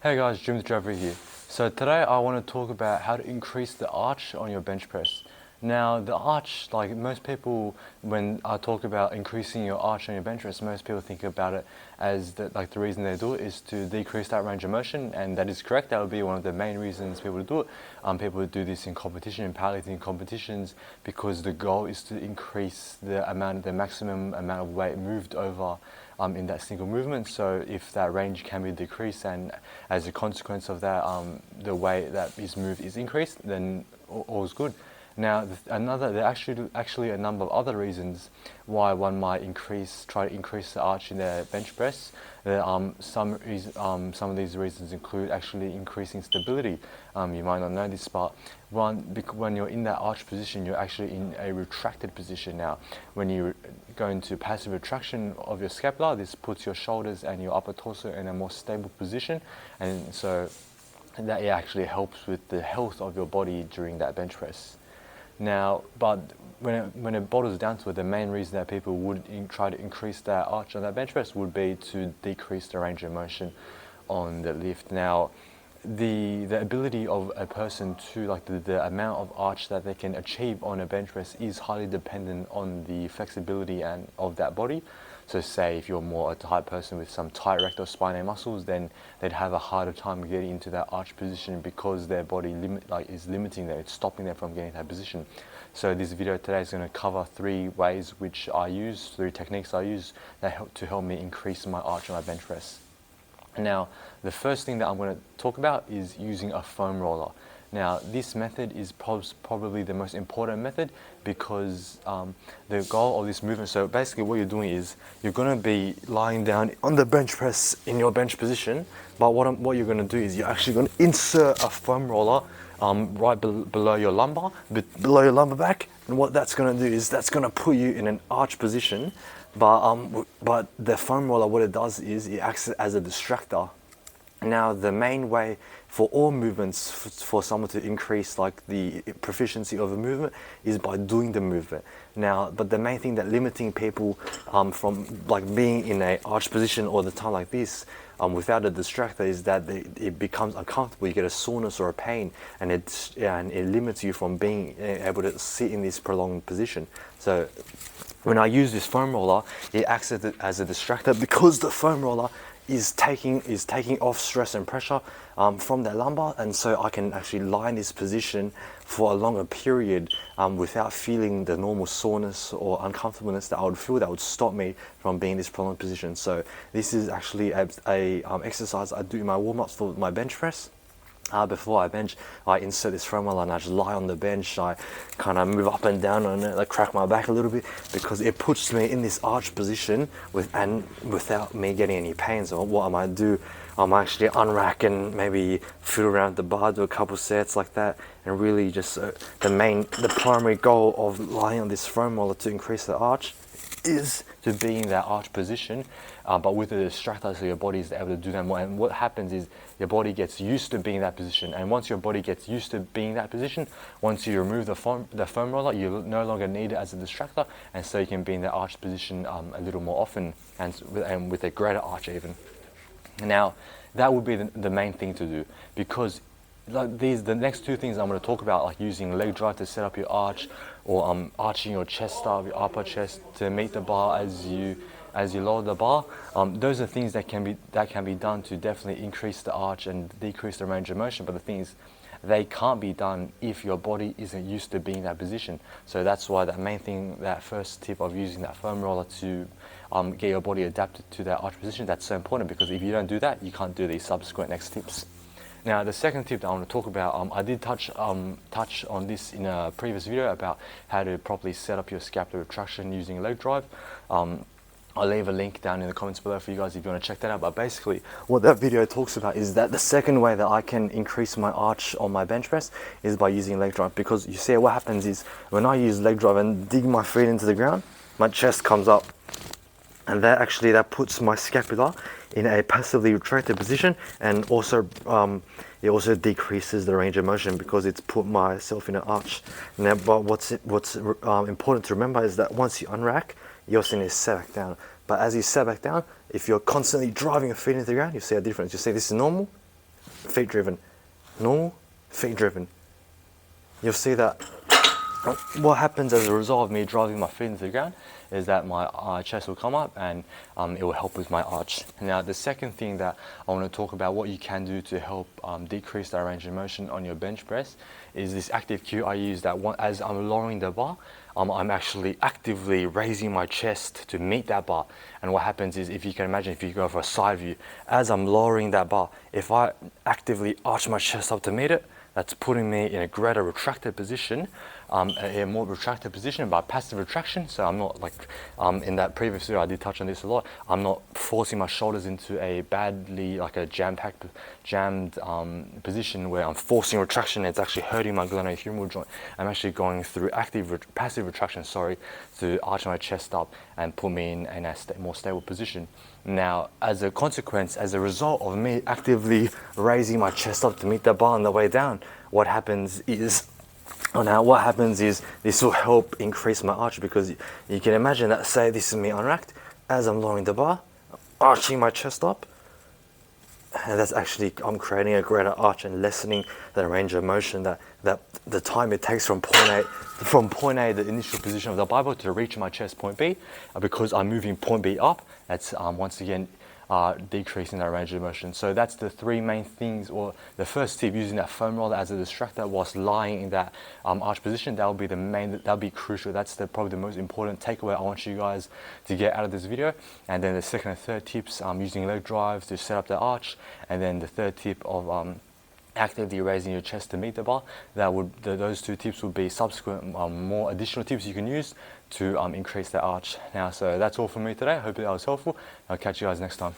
Hey guys, Jim the Driver here. So today I want to talk about how to increase the arch on your bench press. Now the arch, like most people, when I talk about increasing your arch on your bench press, most people think about it as the reason they do it is to decrease that range of motion, and that is correct. That would be one of the main reasons people do it. People would do this in competition, in powerlifting competitions, because the goal is to increase the maximum amount of weight moved over in that single movement. So if that range can be decreased, and as a consequence of that, the weight that is moved is increased, then all is good. Now, there are actually a number of other reasons why one might try to increase the arch in their bench press. Some of these reasons include actually increasing stability. You might not know this, but when you're in that arch position, you're actually in a retracted position. Now, when you go into passive retraction of your scapula, this puts your shoulders and your upper torso in a more stable position, and so that actually helps with the health of your body during that bench press. Now, but when it boils down to it, the main reason that people would try to increase that arch on that bench press would be to decrease the range of motion on the lift. Now, the ability of a person to the amount of arch that they can achieve on a bench press is highly dependent on the flexibility and of that body. So say if you're more a type person with some tight rectus spinae muscles, then they'd have a harder time getting into that arch position because their body is limiting them, it's stopping them from getting that position. So this video today is going to cover three techniques I use that help me increase my arch on my bench press. Now, the first thing that I'm going to talk about is using a foam roller. Now, this method is probably the most important method because the goal of this movement, so basically what you're doing is you're going to be lying down on the bench press in your bench position, but what you're going to do is you're actually going to insert a foam roller right below your lumbar back, and what that's going to do is that's going to put you in an arch position, but the foam roller, what it does is it acts as a distractor. Now, the main way for all movements for someone to increase the proficiency of a movement is by doing the movement. Now, but the main thing that limiting people from being in a arch position all the time like this without a distractor is that it becomes uncomfortable. You get a soreness or a pain, and it limits you from being able to sit in this prolonged position. So when I use this foam roller, it acts as a distractor because the foam roller is taking off stress and pressure from their lumbar, and so I can actually lie in this position for a longer period without feeling the normal soreness or uncomfortableness that I would feel that would stop me from being in this prolonged position. So this is actually a exercise I do in my warm-ups for my bench press. Before I bench, I insert this foam roller and I just lie on the bench. I kind of move up and down on it, crack my back a little bit, because it puts me in this arch position without me getting any pain. So what I might do, I might actually unrack and maybe fiddle around the bar, do a couple sets like that, and really just the primary goal of lying on this foam roller to increase the arch is to be in that arch position, but with a distractor, so your body is able to do that more. And what happens is your body gets used to being in that position, and once your body gets used to being in that position, once you remove the foam roller, you no longer need it as a distractor, and so you can be in that arch position a little more often and with a greater arch even. Now, that would be the main thing to do, because the next two things I'm going to talk about, like using leg drive to set up your arch, or arching your chest up, your upper chest to meet the bar as you lower the bar. Those are things that can be done to definitely increase the arch and decrease the range of motion. But the thing is, they can't be done if your body isn't used to being in that position. So that's why that first tip of using that foam roller to get your body adapted to that arch position, that's so important, because if you don't do that, you can't do these subsequent next tips. Now, the second tip that I want to talk about, I did touch on this in a previous video about how to properly set up your scapular retraction using leg drive. I'll leave a link down in the comments below for you guys if you want to check that out. But basically, what that video talks about is that the second way that I can increase my arch on my bench press is by using leg drive. Because you see, what happens is when I use leg drive and dig my feet into the ground, my chest comes up, and that puts my scapula in a passively retracted position, and also it also decreases the range of motion because it's put myself in an arch. Now, but what's important to remember is that once you unrack, you also need to set back down. But as you set back down, if you're constantly driving your feet into the ground, you see a difference. You see this is normal, feet driven, normal, feet driven. You'll see that what happens as a result of me driving my feet into the ground is that my chest will come up, and it will help with my arch. Now, the second thing that I want to talk about, what you can do to help decrease that range of motion on your bench press, is this active cue I use, that as I'm lowering the bar, I'm actually actively raising my chest to meet that bar. And what happens is, if you can imagine, if you go for a side view, as I'm lowering that bar, if I actively arch my chest up to meet it, that's putting me in a greater retracted position, a more retracted position by passive retraction. So I'm not like, in that previous video I did touch on this a lot, I'm not forcing my shoulders into a badly, like a jammed position where I'm forcing retraction and it's actually hurting my glenohumeral joint. I'm actually going through passive retraction, to arch my chest up and put me in a more stable position. Now, as a consequence, as a result of me actively raising my chest up to meet the bar on the way down, what happens is this will help increase my arch, because you can imagine that, say this is me unracked, as I'm lowering the bar, arching my chest up, and that's actually, I'm creating a greater arch and lessening the range of motion, that the time it takes from point A, the initial position of the Bible, to reach my chest, point B, because I'm moving point B up. That's once again decreasing that range of motion. So that's the three main things, or the first tip, using that foam roller as a distractor whilst lying in that arch position. That'll be crucial. That's probably the most important takeaway I want you guys to get out of this video. And then the second and third tips, using leg drives to set up the arch. And then the third tip of actively raising your chest to meet the bar. Those two tips will be subsequent more additional tips you can use to increase the arch. Now, so that's all from me today. I hope that was helpful. I'll catch you guys next time.